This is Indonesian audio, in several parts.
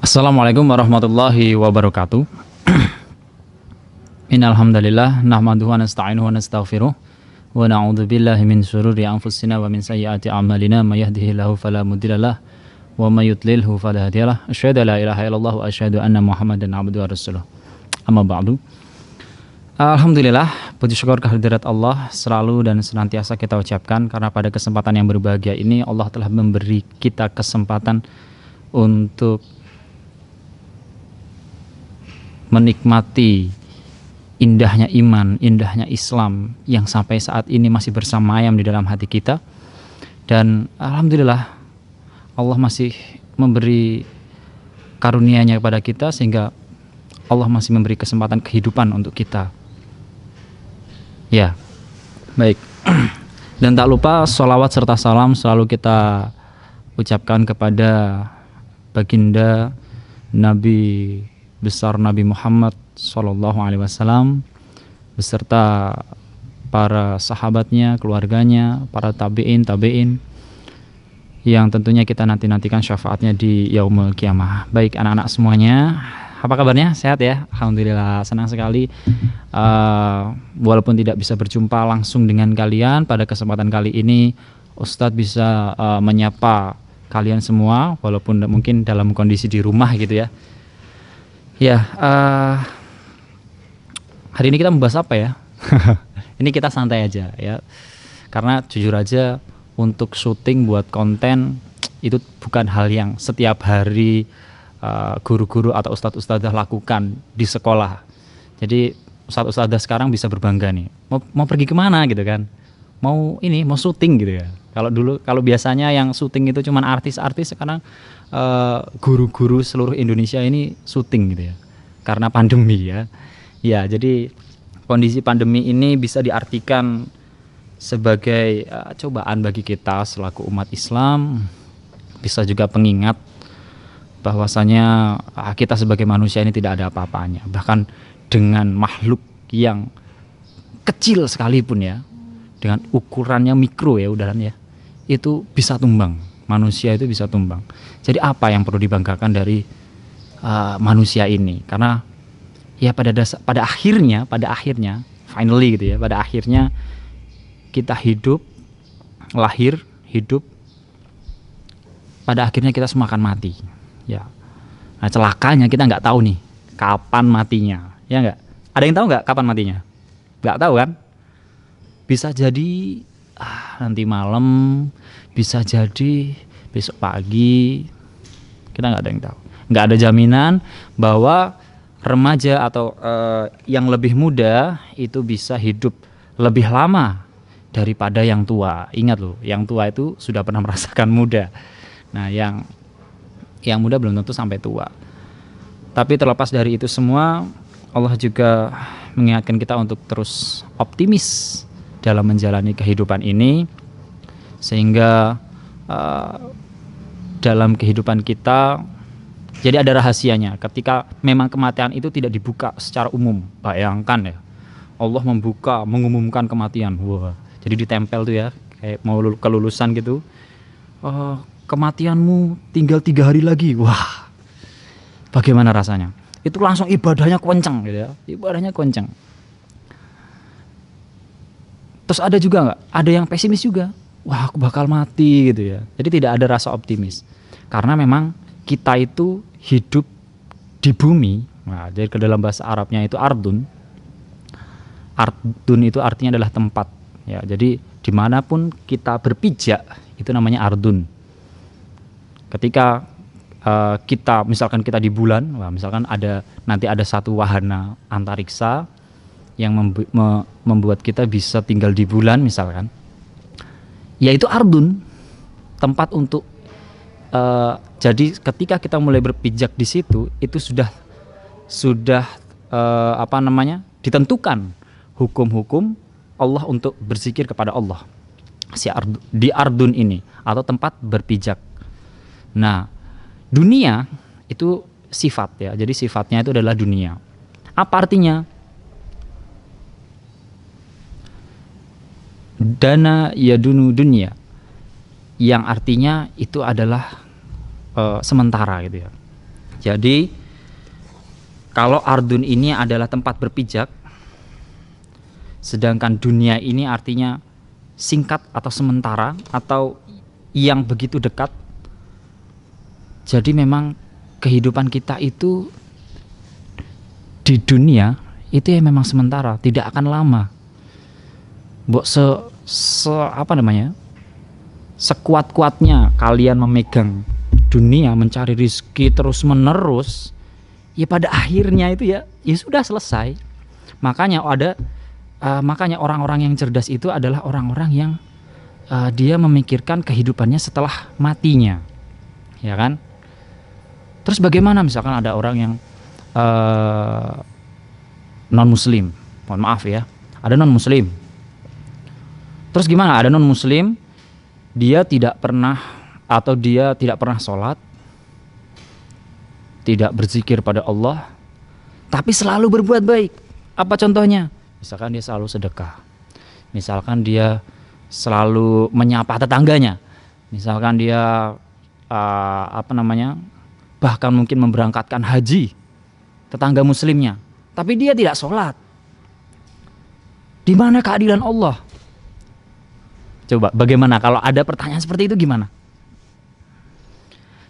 Assalamualaikum warahmatullahi wabarakatuh. Innal hamdalillah nahmaduhu wa nasta'inuhu wa nastaghfiruh wa na'udzu billahi min syururi anfusina wa min sayyiati a'malina may yahdihillahu fala mudhillalah wa may yudlilhu fala hadiyalah. Asyhadu an la ilaha illallah wa asyhadu anna Muhammadan abduhu wa rasuluh. Amma ba'du. Alhamdulillah, puji syukur kehadirat Allah selalu dan senantiasa kita ucapkan karena pada kesempatan yang berbahagia ini Allah telah memberi kita kesempatan untuk menikmati indahnya iman, indahnya Islam yang sampai saat ini masih bersamayam di dalam hati kita. Dan alhamdulillah Allah masih memberi karunia-Nya kepada kita sehingga Allah masih memberi kesempatan kehidupan untuk kita. Ya, baik. Dan tak lupa sholawat serta salam selalu kita ucapkan kepada baginda Nabi besar Nabi Muhammad Sallallahu Alaihi Wasallam beserta para sahabatnya, keluarganya, para tabiin yang tentunya kita nantikan syafaatnya di yaumul kiamah. Baik anak-anak semuanya, apa kabarnya? Sehat ya? Alhamdulillah, senang sekali walaupun tidak bisa berjumpa langsung dengan kalian pada kesempatan kali ini Ustadz bisa menyapa kalian semua walaupun mungkin dalam kondisi di rumah gitu ya. Ya, hari ini kita membahas apa ya? Ini kita santai aja ya, karena jujur aja untuk syuting buat konten itu bukan hal yang setiap hari guru-guru atau ustadz-ustadzah lakukan di sekolah. Jadi ustadz-ustadzah sekarang bisa berbangga nih, mau pergi kemana gitu kan? Mau syuting gitu ya. Kalau biasanya yang syuting itu cuman artis-artis, sekarang guru-guru seluruh Indonesia ini syuting gitu ya, karena pandemi ya. Ya, jadi kondisi pandemi ini bisa diartikan sebagai cobaan bagi kita selaku umat Islam, bisa juga pengingat bahwasanya kita sebagai manusia ini tidak ada apa-apanya, bahkan dengan makhluk yang kecil sekalipun ya, dengan ukurannya mikro ya udaran ya, itu bisa tumbang. Manusia itu bisa tumbang. Jadi apa yang perlu dibanggakan dari manusia ini? Karena ya pada akhirnya finally gitu ya, pada akhirnya kita lahir hidup, pada akhirnya kita semua akan mati ya. Nah, celakanya kita nggak tahu nih kapan matinya, ya nggak? Ada yang tahu nggak kapan matinya? Nggak tahu kan? Bisa jadi nanti malam, bisa jadi besok pagi, kita nggak ada yang tahu. Nggak ada jaminan bahwa remaja atau yang lebih muda itu bisa hidup lebih lama daripada yang tua. Ingat loh, yang tua itu sudah pernah merasakan muda. Nah, yang muda belum tentu sampai tua. Tapi terlepas dari itu semua, Allah juga mengingatkan kita untuk terus optimis dalam menjalani kehidupan ini, sehingga dalam kehidupan kita jadi ada rahasianya. Ketika memang kematian itu tidak dibuka secara umum, bayangkan ya, Allah mengumumkan kematian. Wah, jadi ditempel tuh ya, kayak mau kelulusan gitu. Kematianmu tinggal 3 hari lagi. Wah, bagaimana rasanya? Itu langsung ibadahnya kenceng gitu ya, ibadahnya kenceng. Terus ada juga nggak? Ada yang pesimis juga. Wah, aku bakal mati gitu ya. Jadi tidak ada rasa optimis. Karena memang kita itu hidup di bumi. Nah, jadi ke dalam bahasa Arabnya itu ardun. Ardun itu artinya adalah tempat. Ya, jadi dimanapun kita berpijak itu namanya ardun. Ketika misalkan kita di bulan, misalkan nanti ada satu wahana antariksa yang membuat kita bisa tinggal di bulan misalkan, yaitu ardun, tempat untuk jadi ketika kita mulai berpijak di situ, itu sudah ditentukan hukum-hukum Allah untuk berzikir kepada Allah di ardun ini atau tempat berpijak. Nah, dunia itu sifat ya, jadi sifatnya itu adalah dunia. Apa artinya? Dana yadunu dunia, yang artinya itu adalah sementara gitu ya. Jadi kalau ardun ini adalah tempat berpijak, sedangkan dunia ini artinya singkat atau sementara atau yang begitu dekat. Jadi memang kehidupan kita itu di dunia itu ya memang sementara, tidak akan lama. Sekuat-kuatnya kalian memegang dunia, mencari rezeki terus menerus, ya pada akhirnya itu ya sudah selesai. Makanya orang-orang yang cerdas itu adalah orang-orang yang dia memikirkan kehidupannya setelah matinya, ya kan? Terus bagaimana misalkan ada orang yang non muslim, mohon maaf ya, ada non muslim. Terus gimana? Ada non muslim, dia tidak pernah sholat, tidak berzikir pada Allah, tapi selalu berbuat baik. Apa contohnya? Misalkan dia selalu sedekah, misalkan dia selalu menyapa tetangganya, misalkan dia bahkan mungkin memberangkatkan haji tetangga muslimnya, tapi dia tidak sholat. Di mana keadilan Allah? Coba bagaimana kalau ada pertanyaan seperti itu, gimana?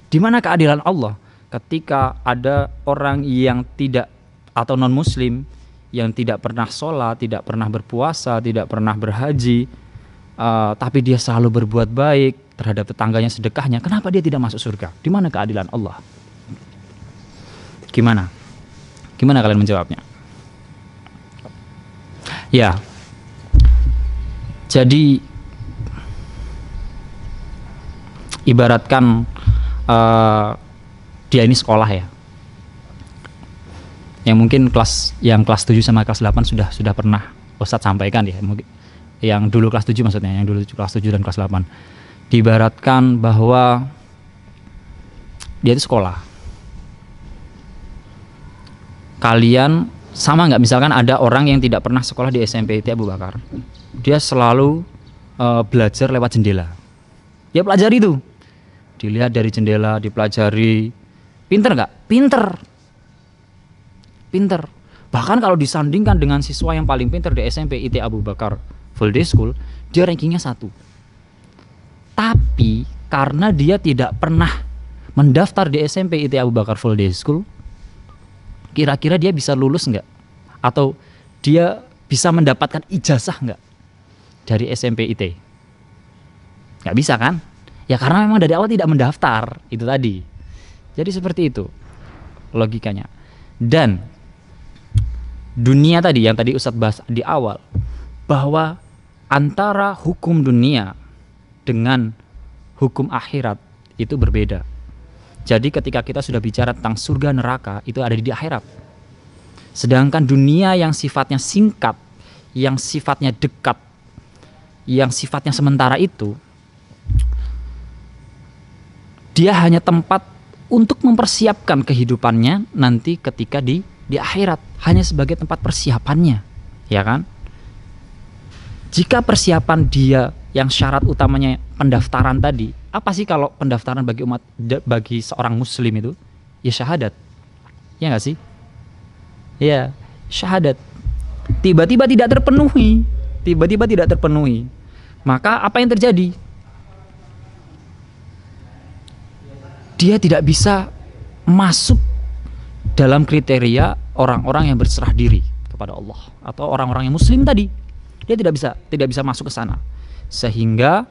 Di mana keadilan Allah ketika ada orang yang tidak atau non muslim yang tidak pernah sholat, tidak pernah berpuasa, tidak pernah berhaji, tapi dia selalu berbuat baik terhadap tetangganya, sedekahnya, kenapa dia tidak masuk surga? Di mana keadilan Allah? Gimana? Gimana kalian menjawabnya? Ya, jadi ibaratkan dia ini sekolah ya, yang mungkin kelas 7 sama kelas 8 sudah pernah Ustadz sampaikan ya, mungkin yang dulu kelas 7 maksudnya, yang dulu kelas 7 dan kelas 8, diibaratkan bahwa dia itu sekolah. Kalian sama nggak, misalkan ada orang yang tidak pernah sekolah di SMP IT Abu Bakar, dia selalu belajar lewat jendela, dia pelajari itu, dilihat dari jendela, dipelajari. Pinter nggak? Pinter. Bahkan kalau disandingkan dengan siswa yang paling pinter di SMP IT Abu Bakar Full Day School, dia rankingnya 1. Tapi karena dia tidak pernah mendaftar di SMP IT Abu Bakar Full Day School, kira-kira dia bisa lulus nggak? Atau dia bisa mendapatkan ijazah nggak dari SMP IT? Nggak bisa kan? Ya karena memang dari awal tidak mendaftar, itu tadi. Jadi seperti itu logikanya. Dan dunia tadi yang tadi Ustadz bahas di awal, bahwa antara hukum dunia dengan hukum akhirat itu berbeda. Jadi ketika kita sudah bicara tentang surga neraka, itu ada di akhirat. Sedangkan dunia yang sifatnya singkat, yang sifatnya dekat, yang sifatnya sementara itu, dia hanya tempat untuk mempersiapkan kehidupannya nanti ketika di akhirat, hanya sebagai tempat persiapannya, ya kan? Jika persiapan dia yang syarat utamanya pendaftaran tadi, apa sih kalau pendaftaran bagi seorang muslim itu? Ya syahadat. Ya nggak sih? Ya, syahadat. Tiba-tiba tidak terpenuhi. Maka apa yang terjadi? Dia tidak bisa masuk dalam kriteria orang-orang yang berserah diri kepada Allah atau orang-orang yang muslim tadi. Dia tidak bisa masuk ke sana. Sehingga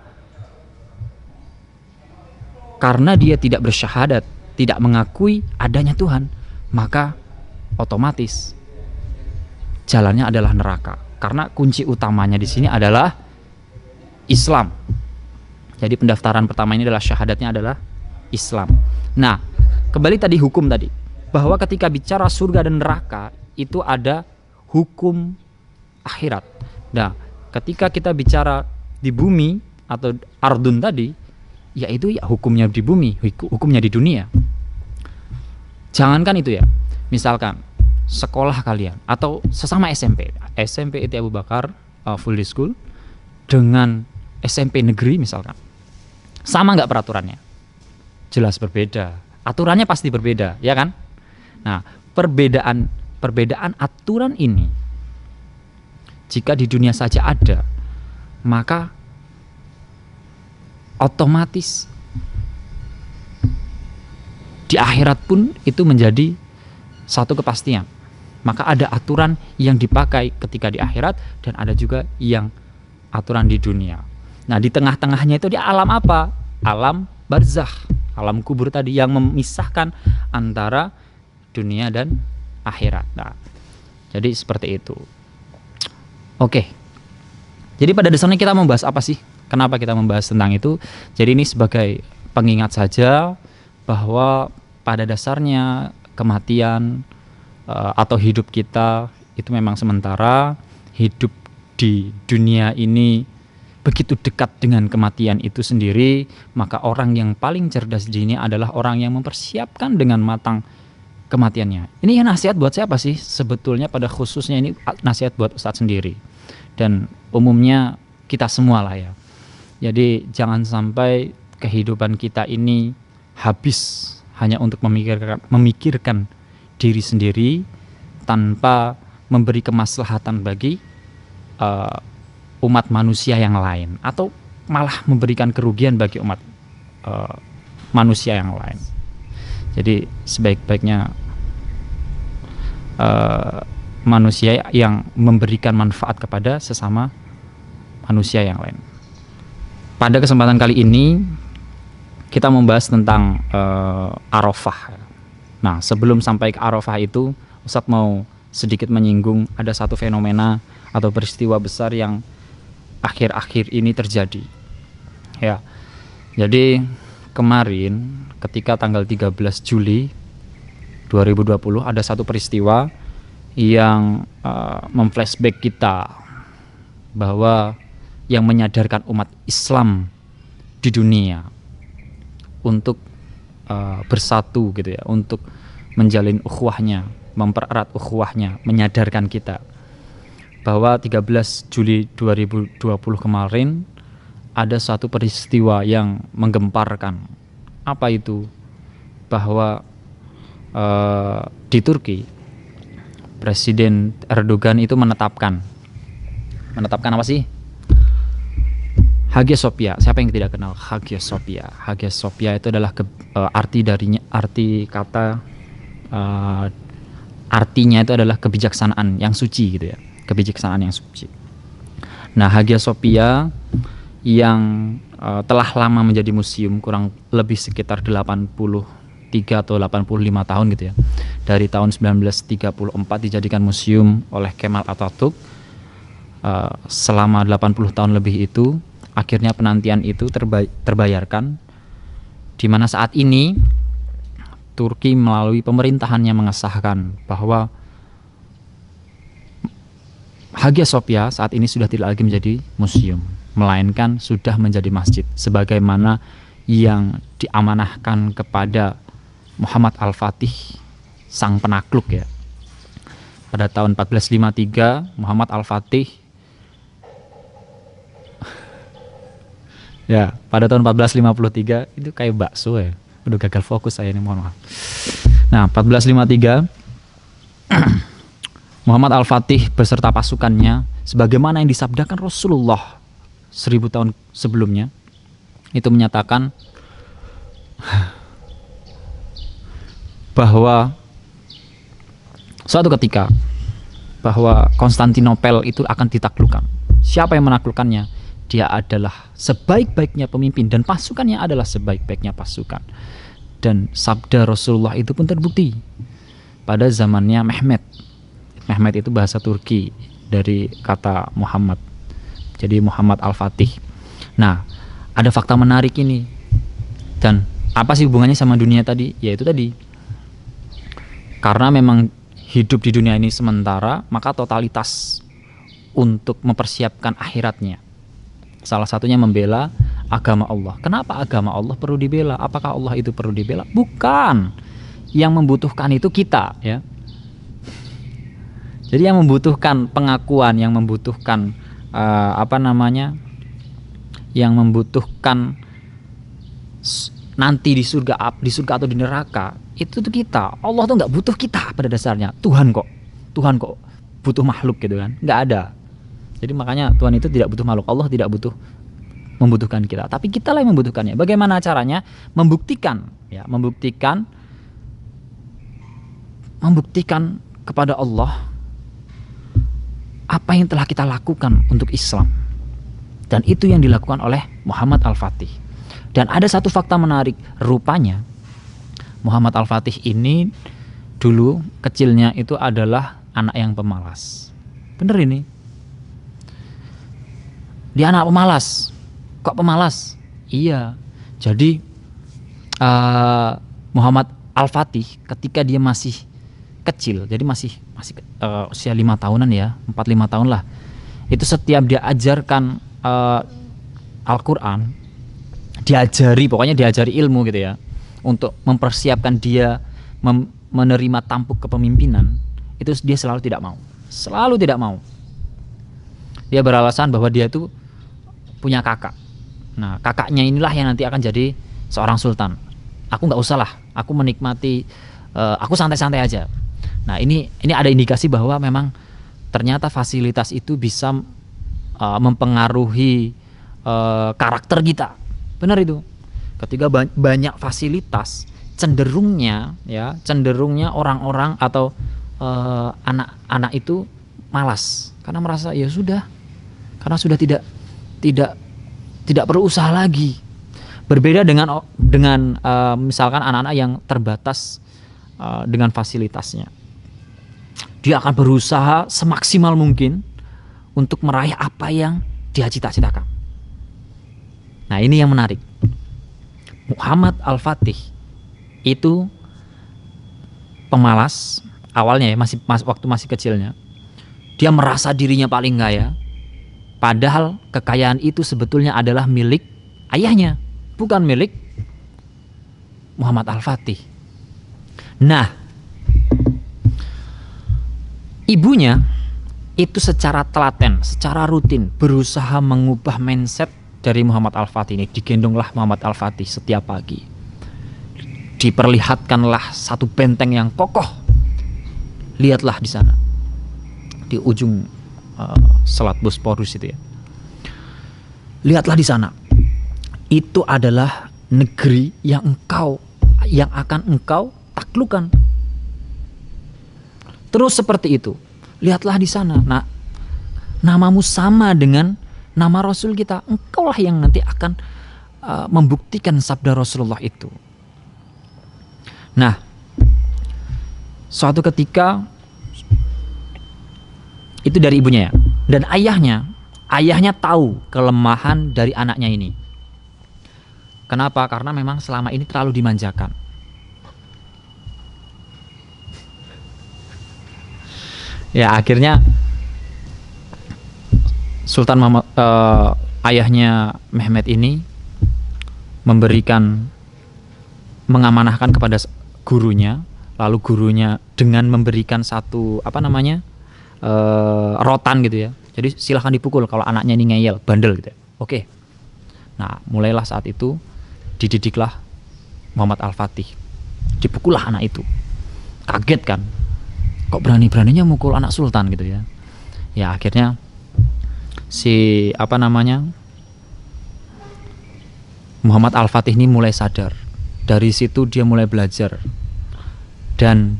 karena dia tidak bersyahadat, tidak mengakui adanya Tuhan, maka otomatis jalannya adalah neraka. Karena kunci utamanya di sini adalah Islam. Jadi pendaftaran pertama ini adalah syahadatnya adalah Islam. Nah, kembali tadi hukum tadi, bahwa ketika bicara surga dan neraka itu ada hukum akhirat. Nah, ketika kita bicara di bumi atau ardun tadi, yaitu ya hukumnya di bumi, hukumnya di dunia. Jangankan itu ya, misalkan sekolah kalian atau sesama SMP IT Abu Bakar Full Day School dengan SMP negeri misalkan, sama nggak peraturannya? Jelas berbeda. aturannya pasti berbeda, ya kan? Nah, perbedaan aturan ini jika di dunia saja ada, maka otomatis di akhirat pun itu menjadi satu kepastian. Maka ada aturan yang dipakai ketika di akhirat dan ada juga yang aturan di dunia. Nah, di tengah-tengahnya itu di alam apa? Alam barzakh, alam kubur tadi yang memisahkan antara dunia dan akhirat. Nah, jadi seperti itu. Oke. Jadi pada dasarnya kita membahas apa sih? Kenapa kita membahas tentang itu? Jadi ini sebagai pengingat saja bahwa pada dasarnya kematian atau hidup kita itu memang sementara. Hidup di dunia ini begitu dekat dengan kematian itu sendiri, maka orang yang paling cerdas di sini adalah orang yang mempersiapkan dengan matang kematiannya. Ini nasihat buat siapa sih? Sebetulnya pada khususnya ini nasihat buat Ustadz sendiri dan umumnya kita semua lah ya. Jadi jangan sampai kehidupan kita ini habis hanya untuk memikirkan diri sendiri tanpa memberi kemaslahatan bagi umat manusia yang lain, atau malah memberikan kerugian bagi umat manusia yang lain. Jadi sebaik-baiknya manusia yang memberikan manfaat kepada sesama manusia yang lain. Pada kesempatan kali ini kita membahas tentang Arafah. Nah, sebelum sampai ke Arafah itu, Ustadz mau sedikit menyinggung ada satu fenomena atau peristiwa besar yang akhir-akhir ini terjadi. Ya. Jadi kemarin ketika tanggal 13 Juli 2020 ada satu peristiwa yang memflashback kita bahwa yang menyadarkan umat Islam di dunia untuk bersatu gitu ya, untuk menjalin ukhuwahnya, mempererat ukhuwahnya, menyadarkan kita bahwa 13 Juli 2020 kemarin ada satu peristiwa yang menggemparkan. Apa itu? Bahwa di Turki Presiden Erdogan itu menetapkan apa sih? Hagia Sophia. Siapa yang tidak kenal Hagia Sophia? Hagia Sophia itu adalah artinya itu adalah kebijaksanaan yang suci gitu ya. Kebijaksanaan yang suci. Nah, Hagia Sophia yang telah lama menjadi museum, kurang lebih sekitar 83 atau 85 tahun gitu ya. Dari tahun 1934 dijadikan museum oleh Kemal Atatürk. Selama 80 tahun lebih itu, akhirnya penantian itu terbayarkan, di mana saat ini Turki melalui pemerintahannya mengesahkan bahwa Hagia Sophia saat ini sudah tidak lagi menjadi museum, melainkan sudah menjadi masjid, sebagaimana yang diamanahkan kepada Muhammad Al-Fatih, sang penakluk ya. Pada tahun 1453 Muhammad Al-Fatih ya, pada tahun 1453 itu kayak bakso ya. Udah gagal fokus saya ini, mohon maaf. Nah, 1453 Muhammad Al-Fatih beserta pasukannya, sebagaimana yang disabdakan Rasulullah 1000 tahun sebelumnya, itu menyatakan bahwa suatu ketika bahwa Konstantinopel itu akan ditaklukkan. Siapa yang menaklukkannya? Dia adalah sebaik-baiknya pemimpin dan pasukannya adalah sebaik-baiknya pasukan. Dan sabda Rasulullah itu pun terbukti pada zamannya Mehmed. Mehmed itu bahasa Turki dari kata Muhammad. Jadi Muhammad Al-Fatih. Nah, ada fakta menarik ini. Dan apa sih hubungannya sama dunia tadi? Yaitu tadi, karena memang hidup di dunia ini sementara, maka totalitas untuk mempersiapkan akhiratnya. Salah satunya membela agama Allah. Kenapa agama Allah perlu dibela? Apakah Allah itu perlu dibela? Bukan. Yang membutuhkan itu kita, ya. Jadi yang membutuhkan pengakuan, yang membutuhkan yang membutuhkan nanti di surga atau di neraka, itu tuh kita. Allah tuh nggak butuh kita pada dasarnya. Tuhan kok butuh makhluk gitu kan? Nggak ada. Jadi makanya Tuhan itu tidak butuh makhluk. Allah tidak membutuhkan kita, tapi kita lah yang membutuhkannya. Bagaimana caranya? Membuktikan kepada Allah apa yang telah kita lakukan untuk Islam. Dan itu yang dilakukan oleh Muhammad Al-Fatih. Dan ada satu fakta menarik, rupanya Muhammad Al-Fatih ini dulu kecilnya itu adalah anak yang pemalas. Bener ini? Dia anak pemalas. Kok pemalas? Iya. Jadi Muhammad Al-Fatih ketika dia masih kecil, jadi masih usia 5 tahunan ya, 4-5 tahun lah. Itu setiap dia ajarkan Al-Quran, pokoknya diajari ilmu gitu ya, untuk mempersiapkan dia menerima tampuk kepemimpinan, itu dia selalu tidak mau. Dia beralasan bahwa dia itu punya kakak. Nah, kakaknya inilah yang nanti akan jadi seorang sultan. Aku nggak usah lah, aku menikmati, aku santai-santai aja. Nah, ini ada indikasi bahwa memang ternyata fasilitas itu bisa mempengaruhi karakter kita. Benar itu. Ketika banyak fasilitas, cenderungnya orang-orang atau anak-anak itu malas karena merasa ya sudah, karena sudah tidak perlu usaha lagi. Berbeda dengan misalkan anak-anak yang terbatas dengan fasilitasnya. Dia akan berusaha semaksimal mungkin untuk meraih apa yang dia cita-citakan. Nah, ini yang menarik. Muhammad Al-Fatih itu pemalas awalnya ya, waktu masih kecilnya. Dia merasa dirinya paling kaya, padahal kekayaan itu sebetulnya adalah milik ayahnya, bukan milik Muhammad Al-Fatih. Nah, ibunya itu secara telaten, secara rutin berusaha mengubah mindset dari Muhammad Al-Fatih ini. Digendonglah Muhammad Al-Fatih setiap pagi. Diperlihatkanlah satu benteng yang kokoh. Lihatlah di sana, di ujung Selat Bosporus itu ya. Lihatlah di sana. Itu adalah negeri yang akan engkau taklukkan. Terus seperti itu. Lihatlah di sana. Nah, namamu sama dengan nama Rasul kita. Engkaulah yang nanti akan membuktikan sabda Rasulullah itu. Nah, suatu ketika itu dari ibunya ya. Dan ayahnya tahu kelemahan dari anaknya ini. Kenapa? Karena memang selama ini terlalu dimanjakan. Ya, akhirnya Sultan Muhammad, ayahnya Mehmet ini mengamanahkan kepada gurunya, lalu gurunya dengan memberikan satu rotan gitu ya. Jadi silahkan dipukul kalau anaknya ini ngeyel, bandel gitu ya. Oke. Nah, mulailah saat itu dididiklah Muhammad Al-Fatih. Dipukullah anak itu. Kaget kan? Kok berani-beraninya mukul anak sultan gitu ya. Ya, akhirnya Muhammad Al-Fatih ini mulai sadar. Dari situ dia mulai belajar. Dan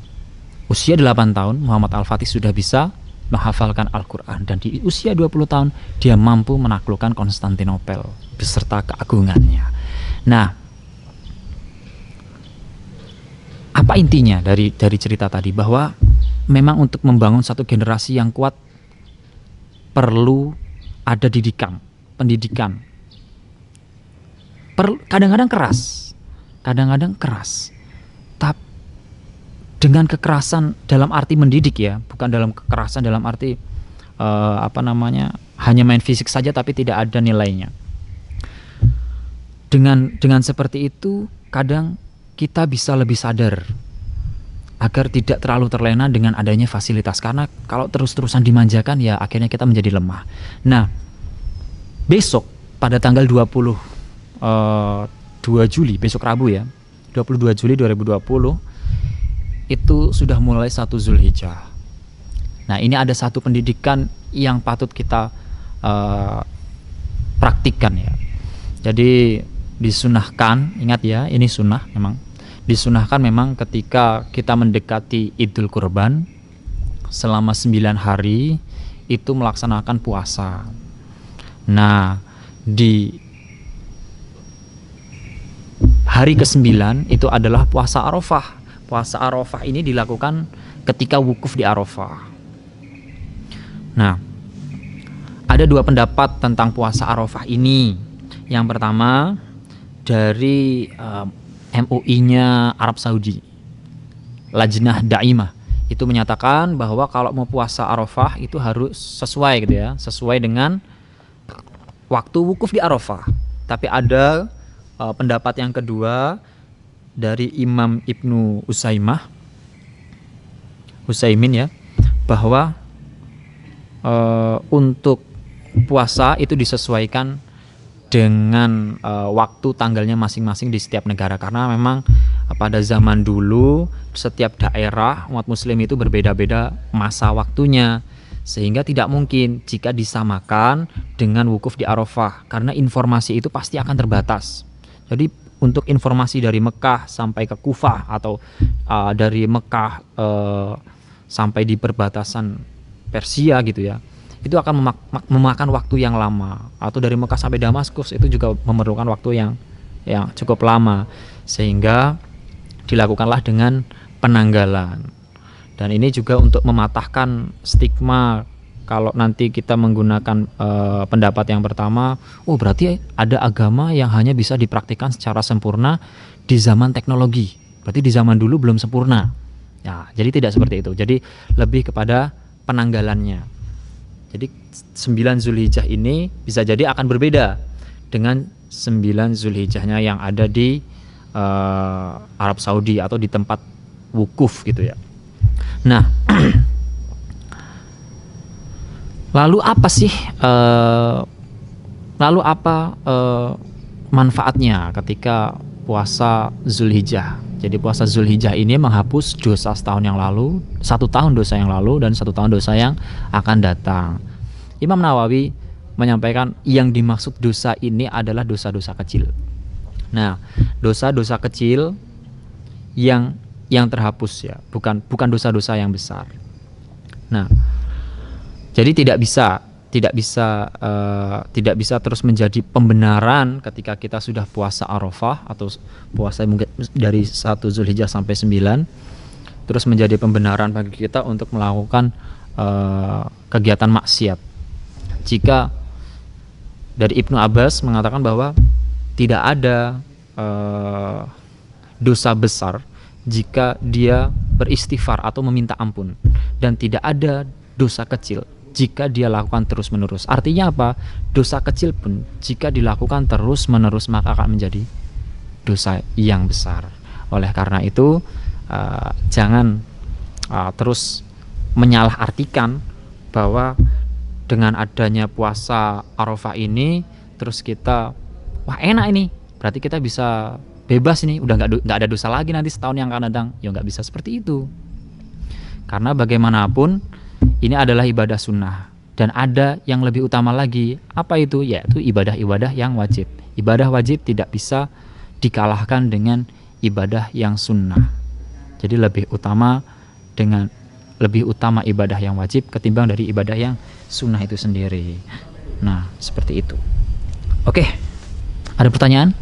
usia 8 tahun Muhammad Al-Fatih sudah bisa menghafalkan Al-Quran. Dan di usia 20 tahun dia mampu menaklukkan Konstantinopel beserta keagungannya. Nah, apa intinya dari cerita tadi? Bahwa memang untuk membangun satu generasi yang kuat perlu ada pendidikan. Kadang-kadang keras. Tapi dengan kekerasan dalam arti mendidik ya, bukan dalam kekerasan dalam arti hanya main fisik saja tapi tidak ada nilainya. Dengan seperti itu kadang kita bisa lebih sadar agar tidak terlalu terlena dengan adanya fasilitas, karena kalau terus-terusan dimanjakan ya akhirnya kita menjadi lemah. Nah, besok pada tanggal 28 Juli, besok Rabu ya, 22 Juli 2020 itu sudah mulai 1 Zulhijjah. Nah, ini ada satu pendidikan yang patut kita praktikkan ya. Jadi disunahkan, ingat ya, ini sunnah memang. Disunahkan memang ketika kita mendekati Idul Kurban selama 9 hari itu melaksanakan puasa. Nah, di hari ke-9 itu adalah puasa Arafah. Puasa Arafah ini dilakukan ketika wukuf di Arafah. Nah, ada 2 pendapat tentang puasa Arafah ini. Yang pertama dari MUI-nya Arab Saudi, Lajnah Daimah, itu menyatakan bahwa kalau mau puasa Arafah itu harus sesuai gitu ya, sesuai dengan waktu wukuf di Arafah. Tapi ada pendapat yang kedua dari Imam Ibnu Utsaimin ya, bahwa untuk puasa itu disesuaikan dengan waktu tanggalnya masing-masing di setiap negara, karena memang pada zaman dulu setiap daerah umat muslim itu berbeda-beda masa waktunya, sehingga tidak mungkin jika disamakan dengan wukuf di Arafah, karena informasi itu pasti akan terbatas. Jadi untuk informasi dari Mekah sampai ke Kufah atau dari Mekah sampai di perbatasan Persia gitu ya, itu akan memakan waktu yang lama. Atau dari Mekah sampai Damaskus itu juga memerlukan waktu yang cukup lama, sehingga dilakukanlah dengan penanggalan. Dan ini juga untuk mematahkan stigma kalau nanti kita menggunakan pendapat yang pertama, oh berarti ada agama yang hanya bisa dipraktikkan secara sempurna di zaman teknologi, berarti di zaman dulu belum sempurna. Ya, jadi tidak seperti itu. Jadi lebih kepada penanggalannya. Jadi 9 Zulhijjah ini bisa jadi akan berbeda dengan 9 Zulhijjahnya yang ada di Arab Saudi atau di tempat wukuf gitu ya. Nah, lalu apa manfaatnya ketika puasa Zulhijjah? Jadi puasa Zulhijjah ini menghapus dosa setahun yang lalu, 1 tahun dosa yang lalu, dan 1 tahun dosa yang akan datang. Imam Nawawi menyampaikan yang dimaksud dosa ini adalah dosa-dosa kecil. Nah, dosa-dosa kecil yang terhapus ya, bukan dosa-dosa yang besar. Nah, jadi tidak bisa terus menjadi pembenaran ketika kita sudah puasa Arafah atau puasa mungkin dari 1 Zulhijjah sampai 9, terus menjadi pembenaran bagi kita untuk melakukan kegiatan maksiat. Jika dari Ibnu Abbas mengatakan bahwa tidak ada dosa besar jika dia beristighfar atau meminta ampun, dan tidak ada dosa kecil jika dia lakukan terus-menerus. Artinya apa? Dosa kecil pun jika dilakukan terus-menerus maka akan menjadi dosa yang besar. Oleh karena itu jangan terus menyalahartikan bahwa dengan adanya puasa Arafah ini terus kita, wah enak ini, berarti kita bisa bebas ini, udah nggak ada dosa lagi nanti setahun yang akan datang. Ya nggak bisa seperti itu, karena bagaimanapun ini adalah ibadah sunnah, dan ada yang lebih utama lagi. Apa itu? Yaitu ibadah-ibadah yang wajib. Ibadah wajib tidak bisa dikalahkan dengan ibadah yang sunnah. Jadi lebih utama ibadah yang wajib ketimbang dari ibadah yang sunnah itu sendiri. Nah, seperti itu. Oke, ada pertanyaan?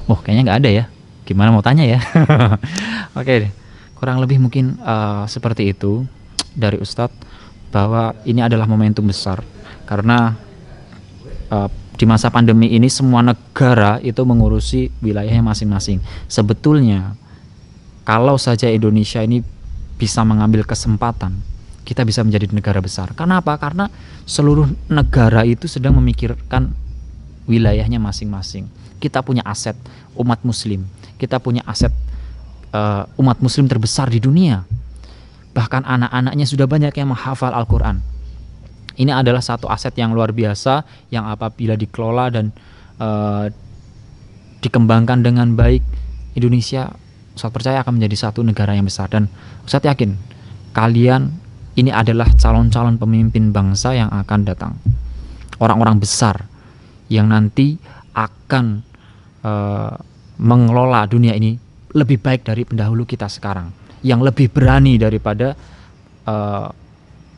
Oh, kayaknya nggak ada ya. Gimana mau tanya ya? Oke, kurang lebih mungkin seperti itu dari Ustadz, bahwa ini adalah momentum besar karena di masa pandemi ini semua negara itu mengurusi wilayahnya masing-masing. Sebetulnya kalau saja Indonesia ini bisa mengambil kesempatan, kita bisa menjadi negara besar. Kenapa? Karena seluruh negara itu sedang memikirkan wilayahnya masing-masing. Kita punya aset umat muslim, kita punya aset umat muslim terbesar di dunia. Bahkan anak-anaknya sudah banyak yang menghafal Al-Quran. Ini adalah satu aset yang luar biasa yang apabila dikelola dan dikembangkan dengan baik, Indonesia Ustadz percaya akan menjadi satu negara yang besar. Dan Ustadz yakin kalian ini adalah calon-calon pemimpin bangsa yang akan datang, orang-orang besar yang nanti akan mengelola dunia ini lebih baik dari pendahulu kita sekarang, yang lebih berani daripada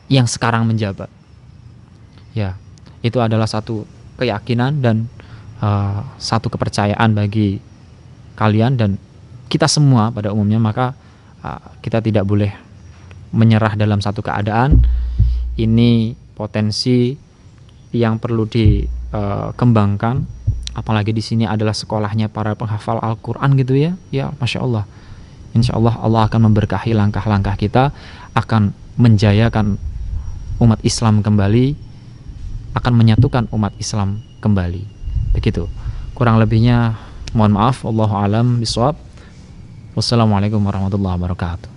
yang sekarang menjabat. Ya, itu adalah satu keyakinan dan satu kepercayaan bagi kalian dan kita semua pada umumnya. Maka kita tidak boleh menyerah dalam satu keadaan. Ini potensi yang perlu dikembangkan, apalagi di sini adalah sekolahnya para penghafal Al-Quran gitu ya. Ya, Masya Allah. Insya Allah Allah akan memberkahi langkah-langkah kita, akan menjayakan umat Islam kembali, akan menyatukan umat Islam kembali. Begitu. Kurang lebihnya mohon maaf. Wallahu a'lam bishawab. Wassalamualaikum warahmatullahi wabarakatuh.